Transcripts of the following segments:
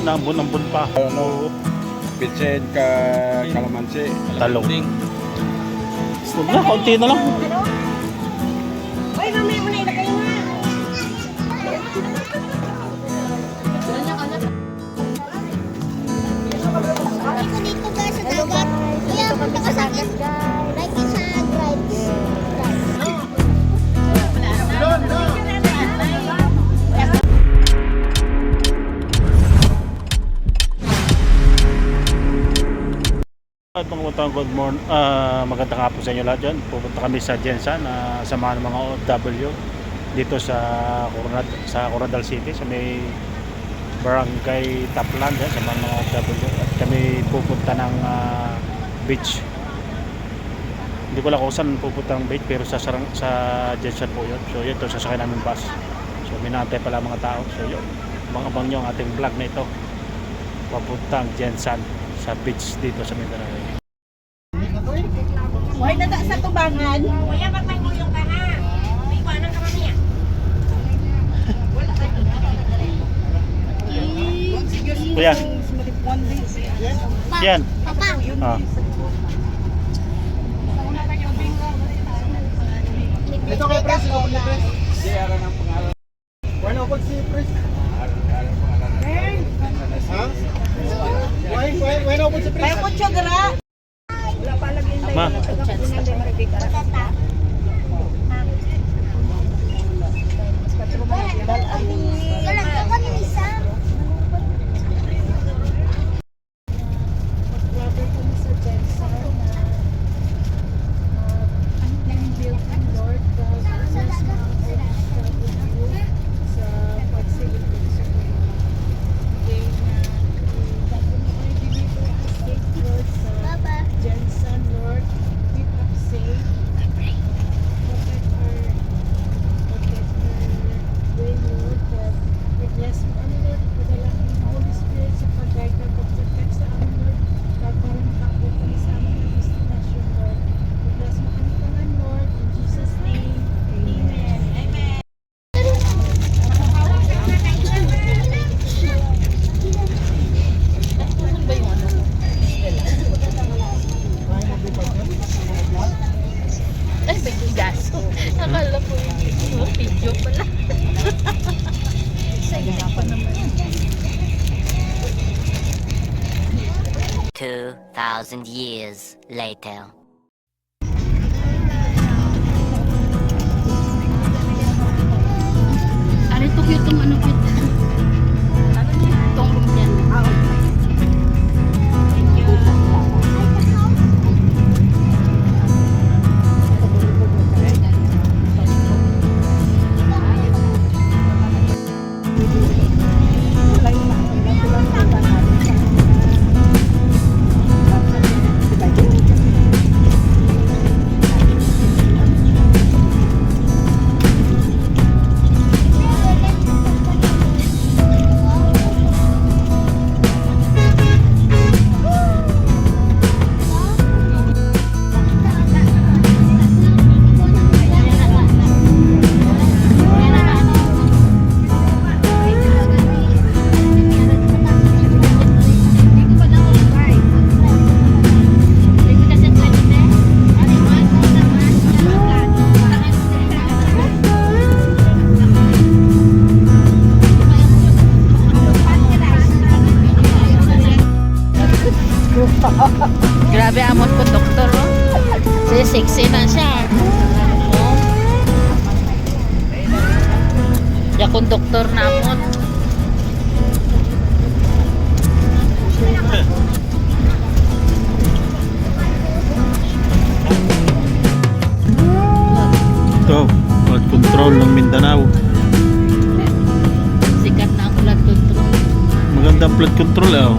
na ambon-ambon pa. Ano, pitsin ka kalamansi. Talong. Huwag na, kaunti na lang. Uy, mamaya mo na ilagay mo. Dito dito guys sa dagat. Kaya punta ka sa akin. Like sa drives. At mga utang, good morning, magandang hapon sa inyo lahat dyan. Pupunta kami sa Jensan, samahan ng mga OFW dito sa Coronadal City, sa may barangay Taplan, samahan ng mga OFW. At kami pupunta ng beach. Hindi ko lang kung saan pupunta ng beach, pero sa Jensan po yun. So yun, sasakay namin bus. So minantay pala mga tao. So yun, abang nyo ang ating vlog na ito. Papuntang Jensan sa beach dito sa Mindanao. Uy, nada sa tubangan. Kuya, ba't may nguyong ka na? May iwanan ka mamaya. Kuya, yan. Papa. Ito kay Pres, ito kay Pres. Di ara ng pangalan. Wala ko si Pres. Ha? Why no ko si Pres? May kutso gara. Ma. Galang ako ni Lisa. Akala ko yung video pala. Saya pa naman. 2,000 years later. Ari to cute tong ano cute. Tong room yan. Grabe amot ko doktor oh. Sexy na siya. Oh. Ya kun doktor na amot. Ito, flood control ng Mindanao. Sikat na ang flood control. Magandang flood control oh.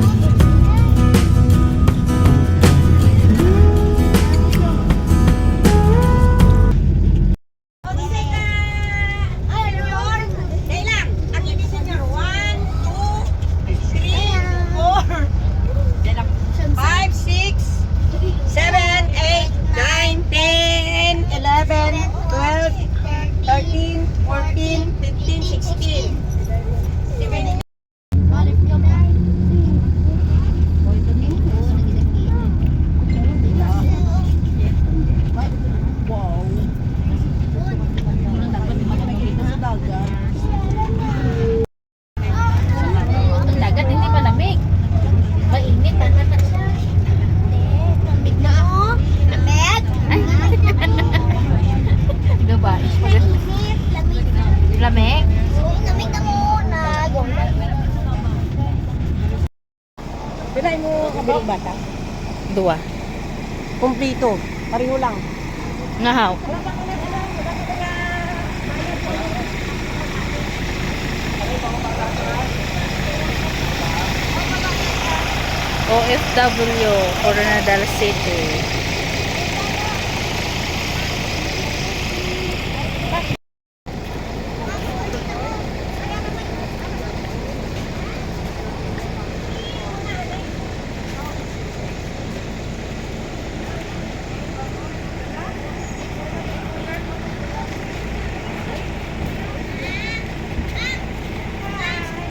Tatay mo kabilang bata? Dua. Kumplito. Pareho lang. Ngahaw. OFW, Coronadal City.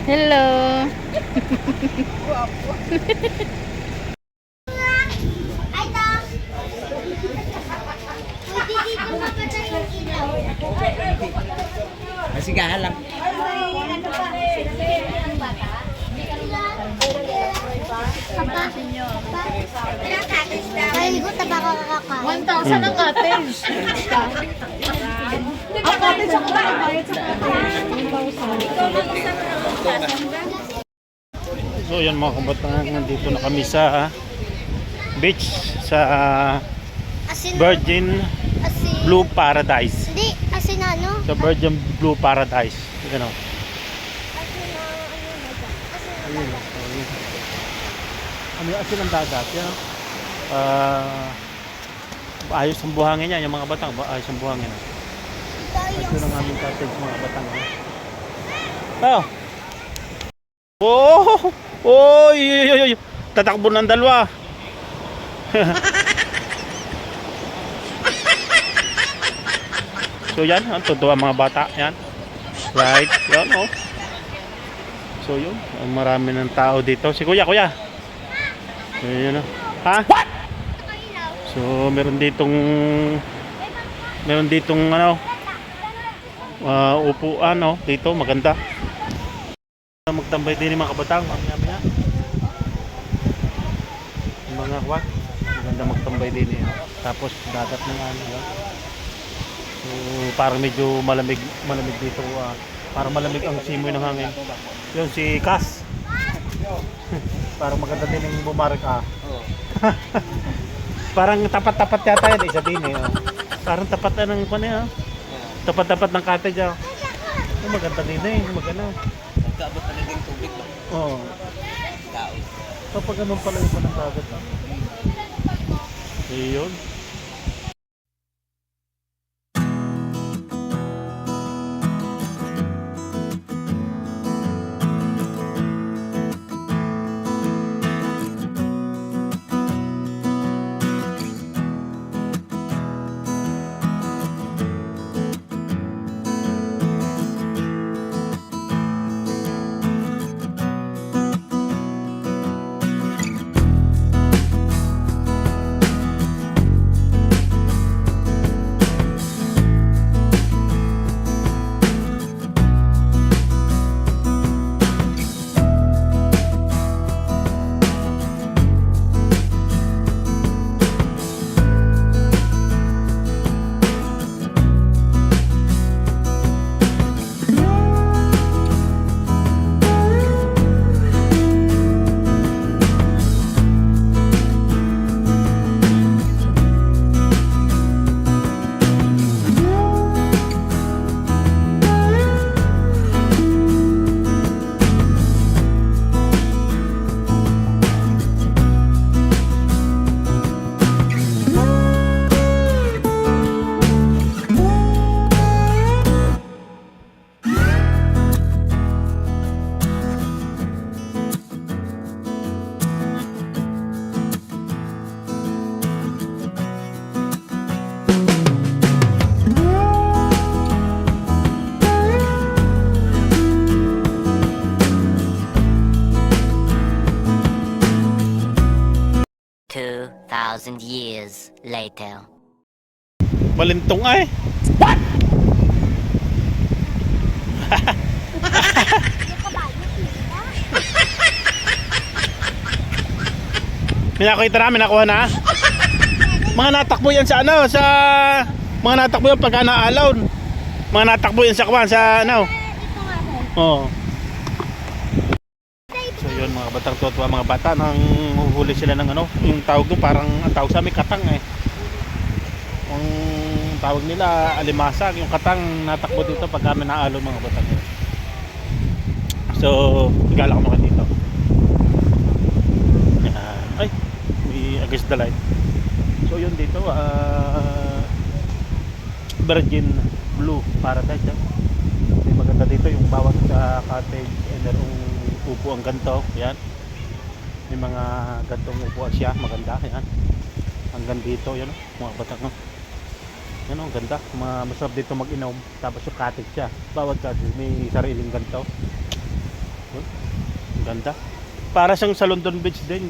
Hello. Ay, Tom! Pwede dito mapatay yung ilaw. Masigahan lang. Ay, ko tabaka kakaka. 1,000 ang cottage. Ang cottage ako ba? Bayad sa So yan mga kabataan, nandito na kami sa beach sa Asin, Virgin asin. Blue Paradise. Hindi, asin ano? Sa Virgin Blue Paradise. Ano? Asin na, Ayun, ayun. Ano yung asin ng dagat? Yan. Ayos ang buhangin yan, yung mga batang. Ayos ang buhangin. Ito ng aming cottage mga batang. Oh! Oh! Oy! Tatakbo ng dalawa. So yan, ang totoo ang mga bata. Yan. Right. Yan, oh. So yun, marami ng tao dito. Si kuya. Ayun, oh. Ha? So meron ditong ano, upuan, oh, dito maganda. Magtambay din yung mga kabatang, mamaya. Yung mga kwat, maganda magtambay din eh. Tapos dagat ng ano, oh. So parang medyo malamig dito, parang malamig ang simoy ng hangin. Yun si Cass. Parang maganda din yung bumarik Parang tapat-tapat yata yan, isa din eh. Parang tapat na ng kanya, tapat-tapat ng cottage. Maganda din eh, maganda. Nagkaabot na naging tubig ba? Oo. Tao. Kapag ganun pala yung panang dagat. Ayun. Thousand years later. Balintong ay. Minakita namin, nakuha na. Mga natakbo yan sa ano, sa mga natakbo yan pagka na-allow. Mga natakbo yan sa kwan, sa ano. Oo. So yun mga batang tuwa mga bata nang huhuli sila ng ano, yung tawag ko parang ang tawag sa amin katang eh. Ang tawag nila alimasag, yung katang natakbo dito pag kami naalo mga batang yun. So, igala ko mga dito. Yan. Ay, may against the light. So yun dito, Virgin Blue Paradise. May maganda dito yung bawat cottage and merong upo ang ganto. Yan. May mga gantong upuan siya, maganda. Yan. Hanggang dito, yan o, mga batak no. Yan o, ganda. Masarap dito mag-inom. Tapos yung cottage siya. Bawat cottage may sariling ganto. Yun. Ganda. Para siyang sa London Beach din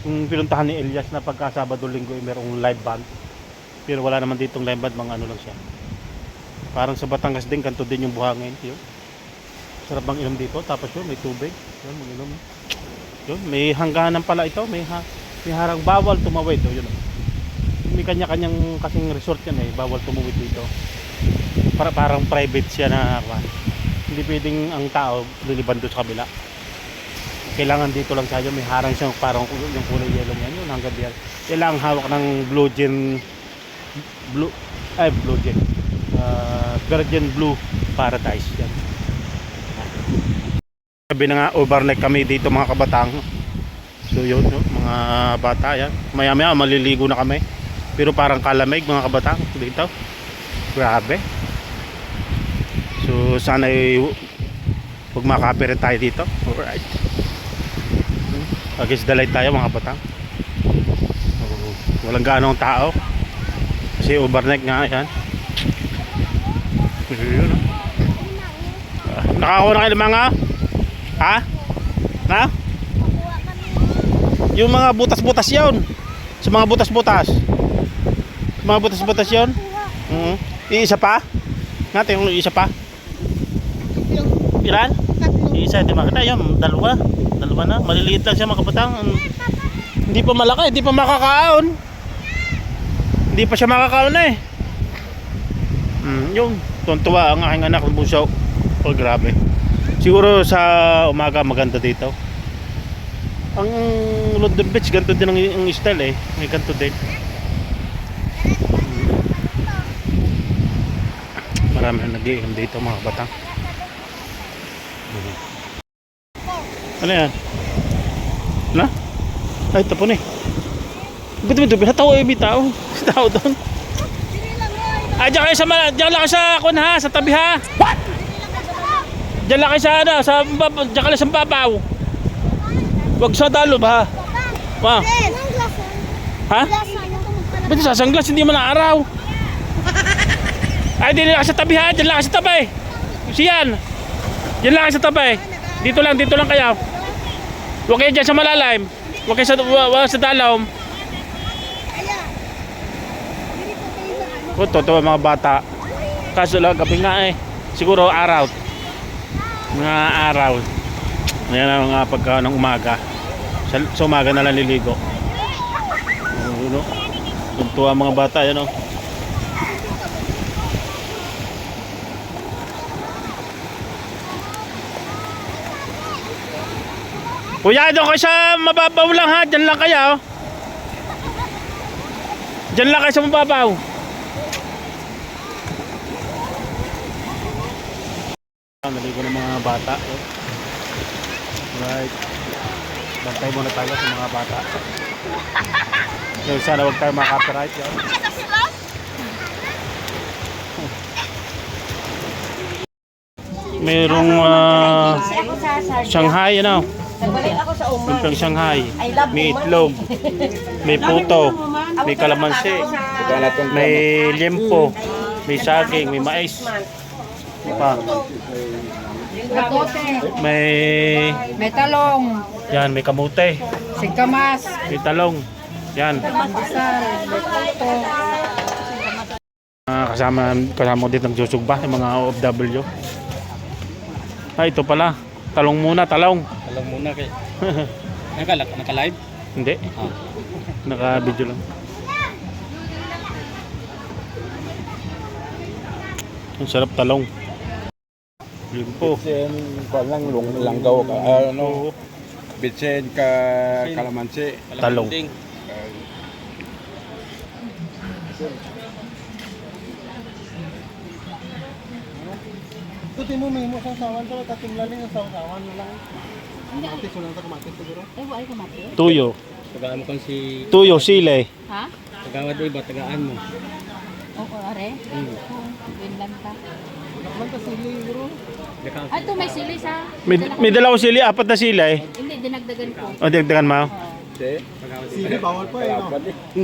yung pinuntahan ni Elias na pagka Sabado Linggo ay merong live band. Pero wala naman ditong live band, mga ano lang siya. Parang sa Batangas din, kanto din yung buhangin. Yun. Sarap bang inom dito. Tapos yun, may tubig. Yun, mag-inom. Yun, may hangganan pala ito. May harang bawal tumawid. Yun. May kanya-kanyang kasing resort yan eh. Bawal tumawid dito. Parang private siya na hindi pwedeng ang tao liliban doon sa kabila. Kailangan dito lang tayo. May harang siyang parang yung kulay yellow yan. Yun, hanggang diyan. Kailangan hawak ng Virgin Blue Paradise yan. Sabi na nga overnight kami dito mga kabatang. So yun no, mga bata yan. Maya maya maliligo na kami. Pero parang kalamig mga kabatang dito. Grabe. So sana huwag makapire tayo dito. Alright. Against the light tayo mga batang. Walang ganong tao. Kasi overnight nga yan. Yun, nakakuha na kayo mga ha? Na? Yung mga butas-butas yun. Sa mga butas-butas. Sa mga butas-butas yun. Iisa pa? Natin yung isa pa. Ilan? Isa, di makita yun. Dalawa na. Maliliit lang siya mga kapatang. Hindi pa malaki, hindi pa makakaon. Hindi pa siya makakaon eh. Yung tuntua ang aking anak ng busaw. Oh, grabe. Siguro sa umaga maganda dito. Ang London Beach ganito din ang style eh. May ganito din. Marami na nag-iinom dito mga batang. Ano yan? Na? Ay, tapon eh. Betul-betul binataw eh, bitaw. Bitaw doon. Ay, diyan lang kayo sa kun ha, sa tabi ha. What? Diyan lang kayo sa ano, diyan ka lang sa babaw. Huwag sa dalob ha. Ma. Ha? Ba't sa sunglass, hindi mo na araw. Ay, diyan lang sa tabi ha, diyan lang sa tabi. Siyan. Diyan lang sa tabi. Dito lang kayo. Huwag kayo dyan sa malalim. Huwag kayo sa dalawm. Totoo mga bata. Kaso lang gabi nga eh. Siguro araw. Mga araw. Ayan ang mga pagka ng umaga. Sa umaga na lang liligo. Tuntua mga bata yan o. Kuya, doon kayo sa mababaw lang ha. Diyan lang kayo. Diyan lang kayo sa mababaw. Naligo ng mga bata. Right. Bantay muna tayo sa mga bata. So, sana huwag tayo makaka-copyright. Mayroong Shanghai, ano? Lumpang Shanghai. May itlog. May puto. May kalamansi. May liempo. May saging. May mais. Pa. May talong, yan, may kamote. singkamas, May talong. Yan. Kasama dito ng susugba yung mga OFW. Ito pala. Talong muna, talong. Talong muna kay. Naka-live? Hindi. Naka-video lang. Ang sarap talong. Limpo. Kasi lang langgaw ka. Bitsin ka kalamansi. Talong. Tuti mo may mo sa sawan to, tating laling ang sawan mo lang. Kamatis wala ta kamatis siguro. Eh, wala ka mati. Tuyo. Tagaan mo kan si Tuyo, sile. Ha? tagawad iba tagaan mo. Oo, are. Win lang ka. Man ta sili bro. Ah, ito may sili sa... May dalawang sili, apat na sili. Hindi, dinagdagan ko. O, dagdagan mo. Sili bawal pa eh. No?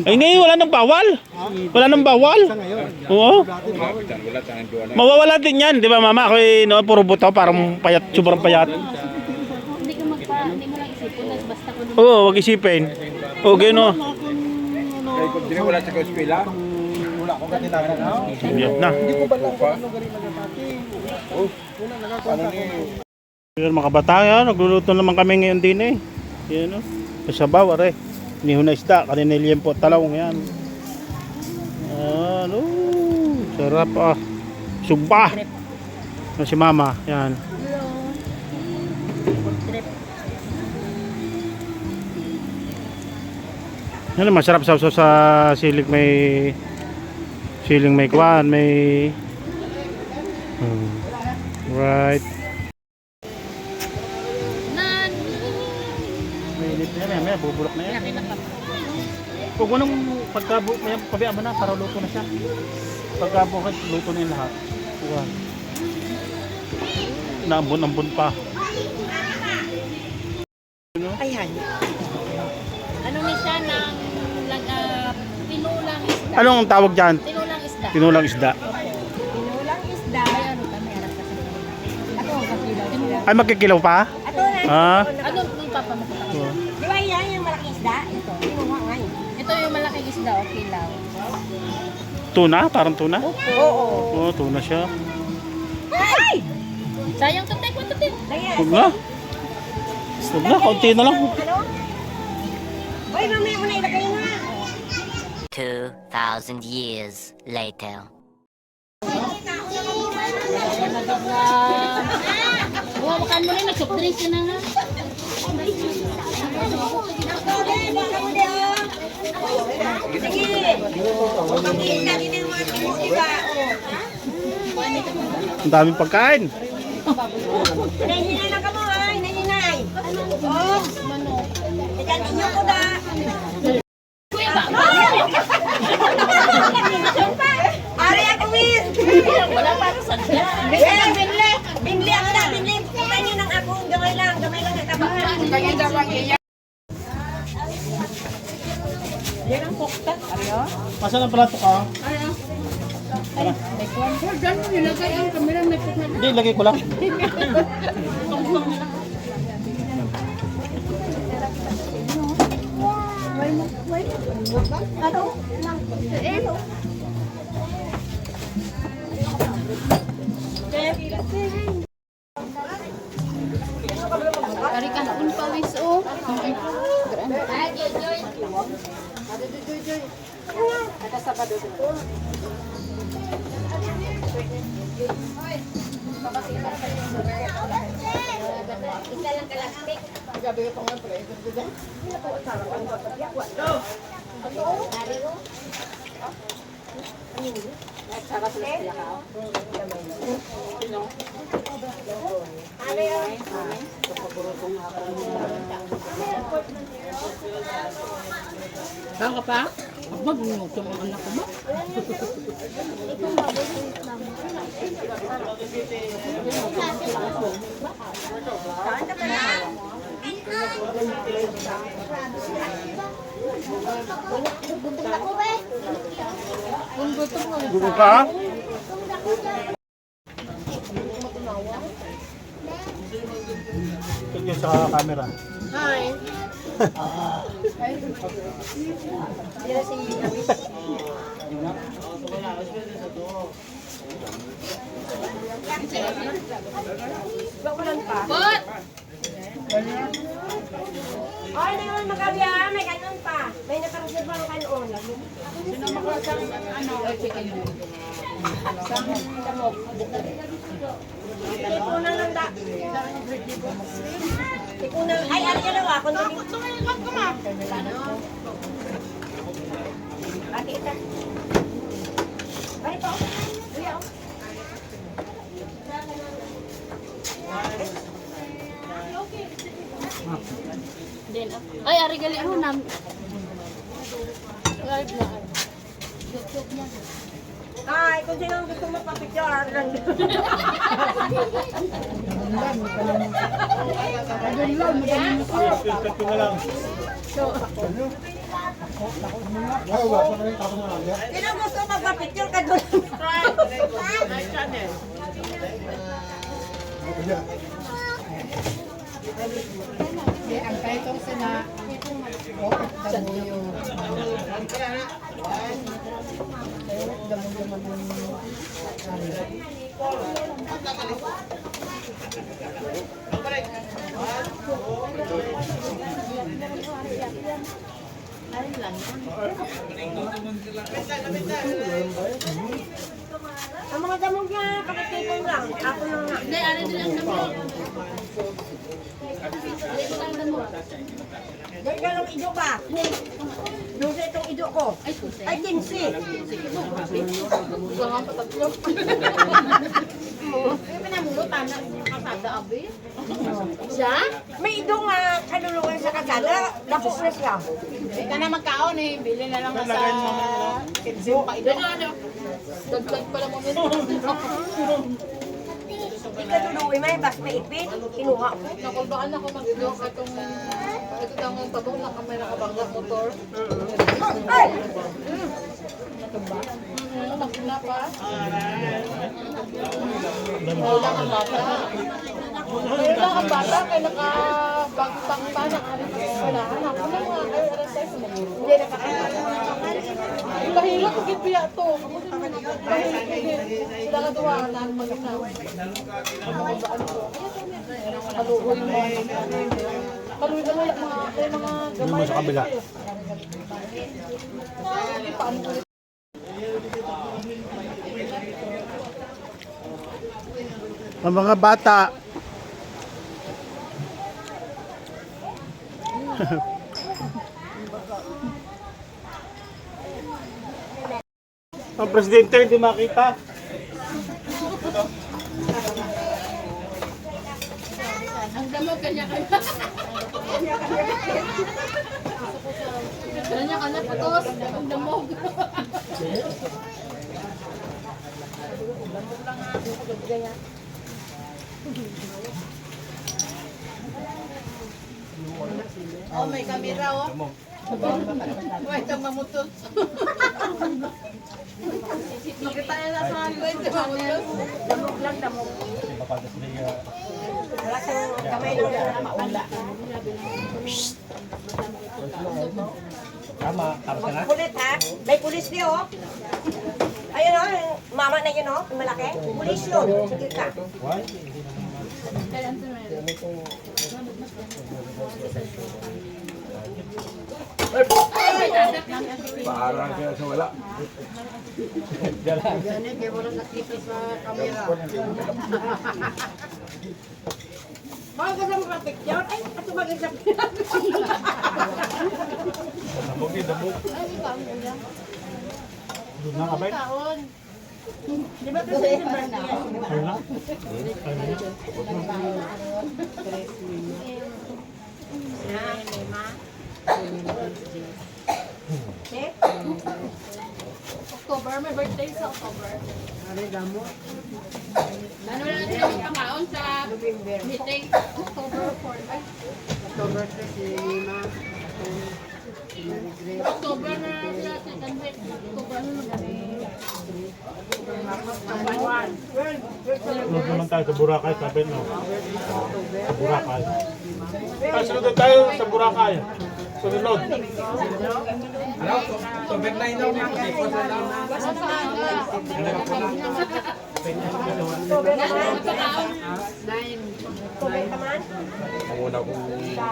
Ay, ngayon wala nang bawal. Wala nang bawal. Sa ngayon. Oo. Dati bawal. Mawawala din yan, di ba mama? Ako no, puro buto, parang payat, sobrang payat. Hindi ka hindi mo lang isipon, basta ko naman. Oo, wag isipin. O, gano. Kaya kung di wala sa eskwela, Wala ko katinagan na. Sumiyap na. Hindi ko ba lang ano galing nagapati. Wala nagakontak ko. Yun, mga bata, nagluluto naman kami ngayon din eh. Yan o. Sabaw, are. Niho na isda, kanina liyempo, talawang yan. Ano, sarap ah. Sugba. Si mama, yan. Yan, masarap sa siling may kwan, may right. Mainit na yan, may bubulok na yan. Huwag mo nang pagkabuo, may pabayaan mo na para luto na siya. Pagkabuo, luto na yung lahat. Yan. Naambon-ambon pa. Ayan. Ano ni siya ng tinulang isda? Anong tawag dyan? Tinulang isda. Tinulang isda. Pinulang isda. Ay, ano kami, alam kasi. Ako, kapilaw sila. Ay, magkikilaw pa? Ato na. Ah. Ano nung papamakuha? Di ba yan yung malaking isda? Ito. Pinuha nga yun. Ito yung malaking isda, okay lang. Tuna? Parang tuna? Oo. Oo, tuna siya. Ay! Sayang tutik, matutik. Huwag na. Huwag na, konti na lang. Ano? Boy, mamaya mo na ilagay na. 2,000 years later. Huwakan mo rin, nag-soft drinks ka na nga. Sige. Pag-iin natin yung mga timo, diba? Ang daming pagkain. Hinahinay lang ka mo, ha? Hinahinay. Oh. Ikan inyo ko da. Ari ako, Wiz. Wala pa sa sadya. Binli. Binli ako na. Binli. Kumain nyo ng ako. Gamay lang. Gamay lang. Natabakan. Yan ang poktat. Ariyo? Masa ng plato ka? Diyan mo nilagay ang kamera, may pukna. Hindi, lagay ko lang. Kari ka noon pa, Wiz, oh. Isa lang kalastik. Saan ka pa? Mag-nuto ang anak ko ba? Gutom ako eh. Gusto ka? Tignan sa camera. Bot! Ay, naman magkabya. May kanon pa. May nakareserva ng kanon. Teleponan lang da. unang, ay, ano dalawa, kundi... Ate, ita. Balik pa ako. Kuya, ako. Ay, ari gali ho nam. Live na. YouTube niya. Ay, kung sino ang gusto magpa-picture, nandun. Sino gusto magpa-picture ka doon? Ang title sa na OFW. Ang mga damog niya, kapatipon lang. Ako lang nga. Hindi, ari din ang damo. Ari ko lang damo. Doon ka lang ido ba? Doon sa itong ido ko. Ay, susi. Ay, 15. Gangan pa tatlo. Siya? May ido nga kaluluwan sa kasada. Dapos na siya. Ika na magkaon eh. Bili na lang sa kinsin pa ito. Dagdag pala mo nito. Ikatuluwi may bas may ipit. Kinuha ko. Nakulbaan ako mag-vlog itong ito daw ng tabong na kamay nakabangga motor. Ay! Nakuna pa. Wala kang bata. Wala kang bata kaya nakabagtang pa nakalimutan. Ako na mga kayo alas 6 Hindi nakakita. Bahilo ko gid biya to. Bahilo ko gid. Sila ka duwa na mag-inaw. Kaluoy mo. Kaluoy na wala mga gamay. Sa kabila. Paano ko Ang mga bata. Ang presidente hindi makita. ang damo kanya-kanya. Kanya-kanya patos. Ang damo. Oh, may kamera oh. Wait, ang mamutot. Makita niya na sa akin. Wait, mamutot. Damog lang, damog. Wala siyang kamay lang na maula. Tama, tapos ka na? Kulit ha? May pulis niyo oh. Ayun oh, yung mama na yun oh, yung malaki. Pulis yun. Sige ka. Parang kaya sa wala. Bakit ka sa mga picture? Ay, ato bagay sa Doon na kabay. Di ba kasi yung birthday? Ayun na. Eh? October, may birthday sa October. Ano na natin ang pangkaon sa meeting? October 4. Ay, October na sa second week. October na Sunod naman tayo sa Boracay, sabi no. Sa Boracay. Sunod tayo sa Boracay. Sunod. Ano? So, 29 daw niya kasi. Nasa aga. Tubig naman. Ang una kong punta,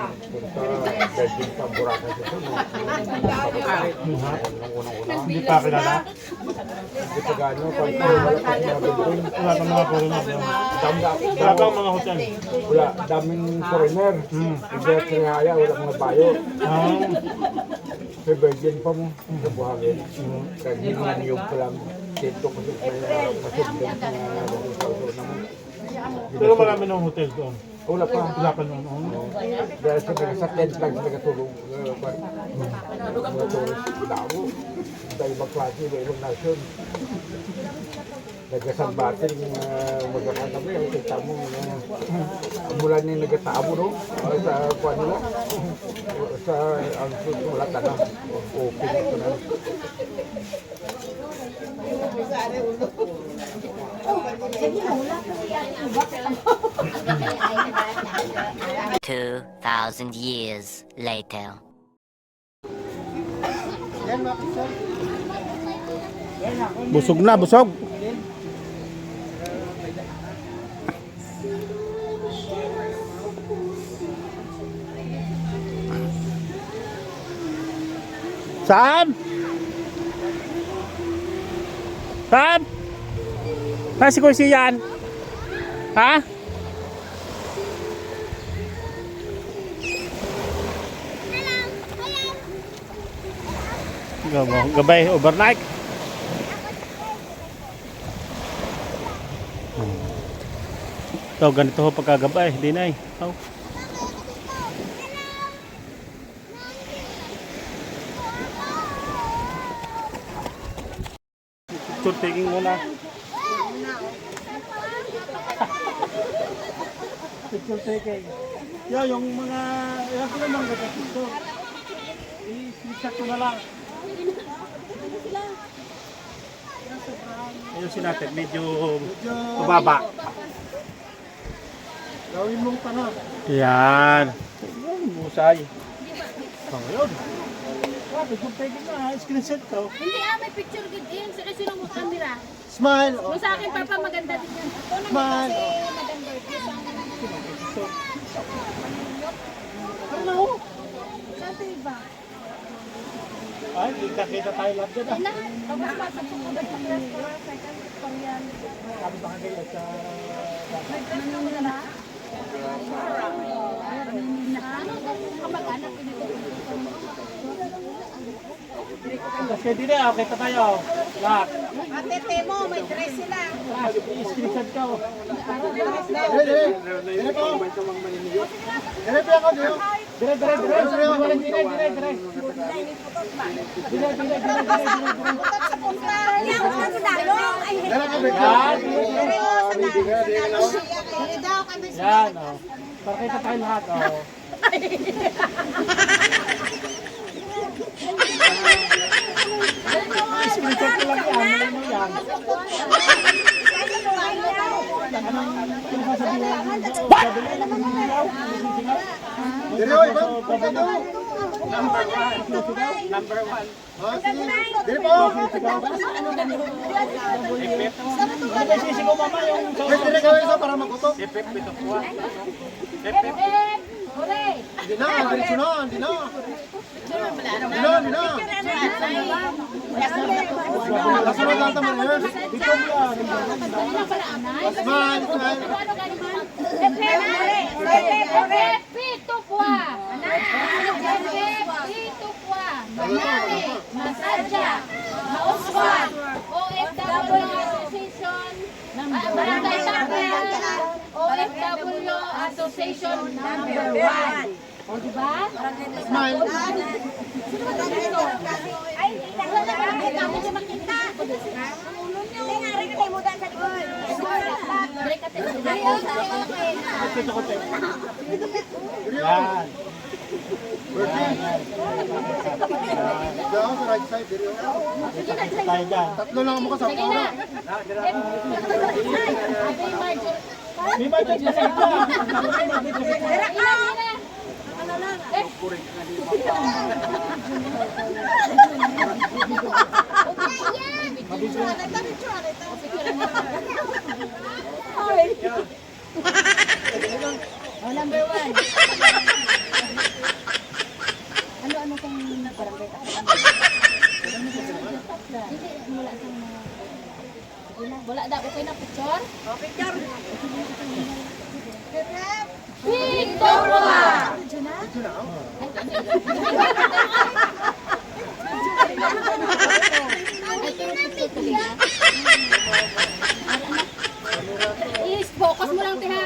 Virgin sa Boracay ito. Hindi pa kilala. Hindi pa gano'n. Pag wala pa siya building. Wala kang mga foreigner. Wala kang mga hotel. Wala, daming foreigner. Hindi at sinahaya, wala mga bayo. Sa Virgin pa mo, sa buhangin. Kaya ginaniyog ko lang. Tento ko sa masubdan na nagsasaw naman. Pero marami ng hotel doon. Wala pa. Wala pa noon. Dahil sa tent lang sila katulong. Mga tourist daw. Sa ibang klase, ibang nasyon. Nagkasambatin magkakang kami. Ang kita mo, mula niya nagatabo, no? Sa kuwan nila. Sa ang wala ka na. Okay ito na. 2,000 years later. Busog na, busog. Sam? Sam? Si Kuya yan? Ha? Gabay, overnight. So, ganito ho pagkagabay, di na eh. Oh. Picture taking muna. Picture taking. Yo, yung mga, yan ko naman picture. I-snapshot ko na lang. Ayusin natin, medyo mababa. Gawin mong tanga. Yan. Musay. Yun. Picture taking na, screenshot ko. Hindi may picture good din. Sa kasi nung camera. Smile. Yung sa akin, Papa, maganda din yan. Smile. Ano? Saan tayo ba? Ay, kita tayo lahat dyan ah. Tapos pasok ko ba sa restaurant, second Korean. Sabi ba kayo sa... Nagkano na? Ano kamag-anak ko dito? Kasi di na, kita tayo. Lahat. Ate Temo, may dress sila. I-screenshot ka. Yan, oh. Para kita tayo lahat, oh. Screenshot ko lang yan, ano mo yan. Number one. Dili po. Ano ba sisigaw mama yung... Dili gawin isa para magutok. Ipip, ito po. Ipip. Hindi na, diretso na, hindi na. Hindi na. Kasunod lang naman yun. Dito mo yan. Smile, smile. OFW Association number 1. O, diba? Smile. Ay, wala na ba? Ay, kami na makita. Hindi nga rin kayo muda sa likod. Yan. Diyan sa right side, dito. Tayo dyan. Tatlo lang mo kasama. Sige na. May budget na sa ito. Picture. number 1. Ano kung barangay ka? Wala daw, okay na picture? O, picture. Victoria! Is, focus mo lang, Tiha.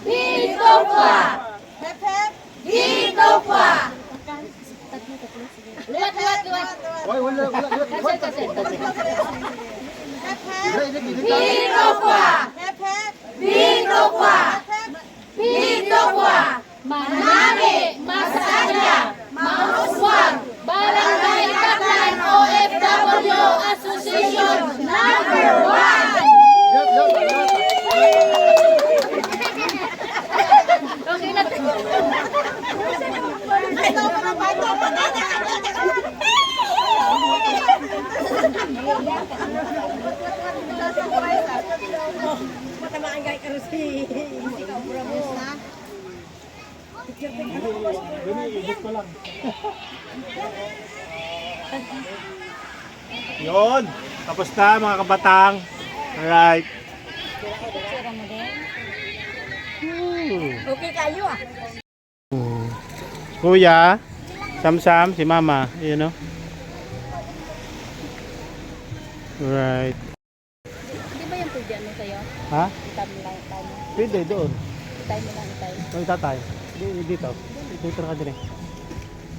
Victoria! Victoria! Luwat. Wala, wala. Kasel. Victoria! Manari, Masaya, Mahuswag, Barangay Kaplan, OFW Association number 1! Okay na. Matamaan guys, karusi. Yun. Tapos na mga kabatang. Alright. Okay kayo ah. Kuya, Samsam, si Mama. Yun o. Alright. Di ba yung pwede ano sa'yo? Ha? Itime lang, itime. Pwede doon. Itime mo lang, itime. Doon tatay. Dito. Dito na ka din eh.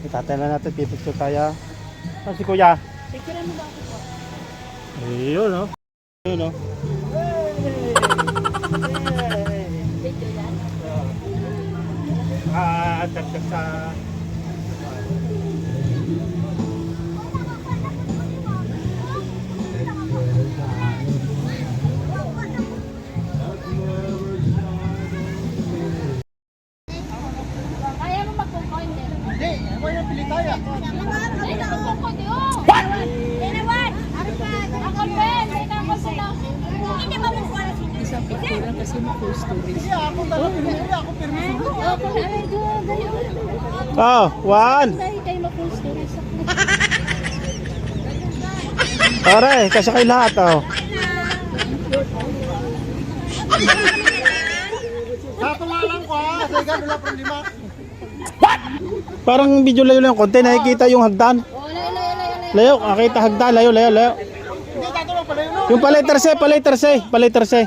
Itatay na natin. Pipicture tayo. Ah, si Kuya. Picturean mo ba ako po? Ayun o. Ayun o. Video yan? Dagdag sa... Kaya mo magkukoin din. Hindi, ako yung pilitaya. Ay, nakukukoin din. What? Dinawan! Ako Ben! Ay, ako sila. Hindi ba mo kuha na sila? Isang picture kasi mo full story. Hindi, ako talaga. Ako permiso. Ako na. Ay, dali. Oh, one. Dahil kayo ma-full story sa Pare, kasakay lahat oh. Sato nga lang ko ha. Sa ikan, wala problema. Parang video layo lang yung konti. Nakikita yung hagdan. Oh, layo. Layo, nakita hagdan. Layo. Hindi, tato lang pala yun. Yung paletter C. Paletter C.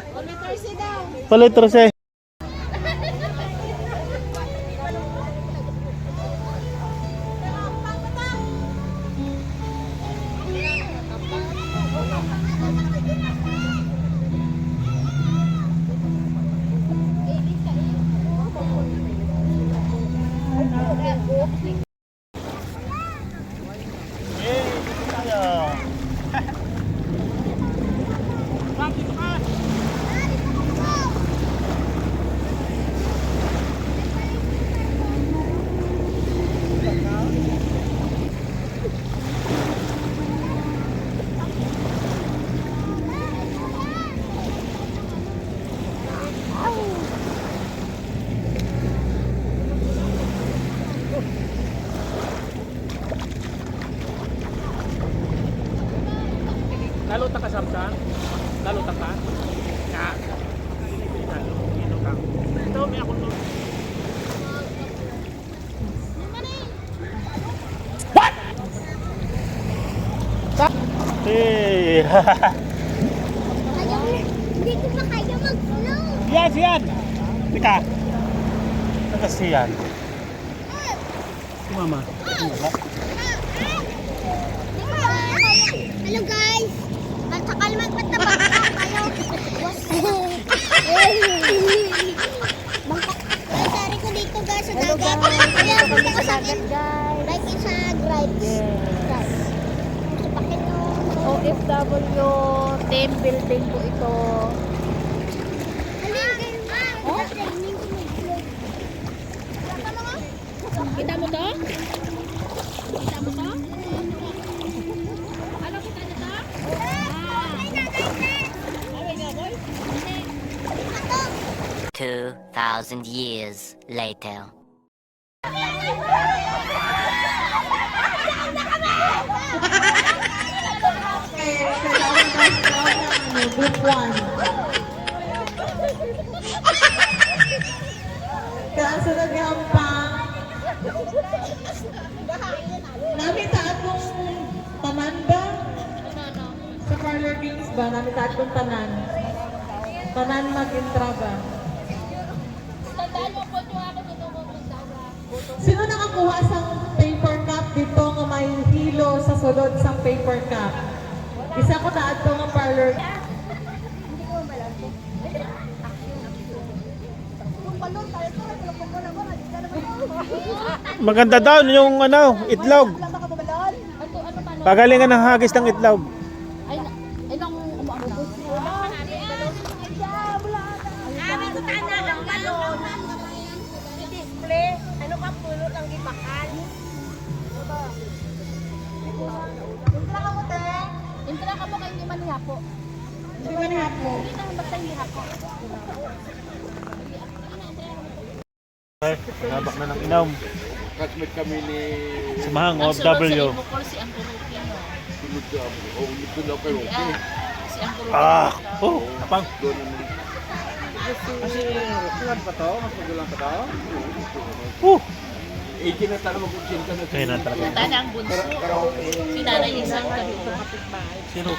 Lalo ta ka Samsam? Lalo ta ka? Ka. Ito ka. Ito may ako to. What? Hey. Hindi ko pa kaya mag-flow. Siyan. Tika. Ito siyan. Si Mama. Hello guys! Magsakal magpatabak ka kayo. Ay, sari ko dito guys sa dagat. Kaya punta ka sa akin. Right inside, right. Right. Supakin mo. OFW team building po ito. Kita mo to? Kita mo to? Ano kita na to? Two 2,000 years later. Group 1. Kaso naghampang. Namita atong tanan ba? Sa Parlor Kings ba? Namita atong tanan. Tanan mag-intra ba? Tandaan mo po yung ako dito mo Sino nakakuha sa paper cup dito nga may hilo sa sulod sa paper cup? Isa ko na ato nga parlor. Maganda daw yung ano, itlog. Pagalingan ng hagis ng itlog. Ay, nang umuabot. Amin ko tanda ang balon. I-display. Ano ka puno ng gibakal? Entra ka mo, te. Intra ka po kayo hindi man niya po. Hindi ba niya po? Hindi nang basta hindi po. Nabak na ng inom. Classmate kami ni Sumahang OFW. Si ang kurukin mo. Sunod sa ito na kayo. Si ang kurukin. Ah! Oh! Kapang! Kasi kuwan pa to, mas magulang pa to. na talaga kung sino ka na. Kaya na talaga. Tanda ang bunso. Si nanay isang kapitbahay. Sino?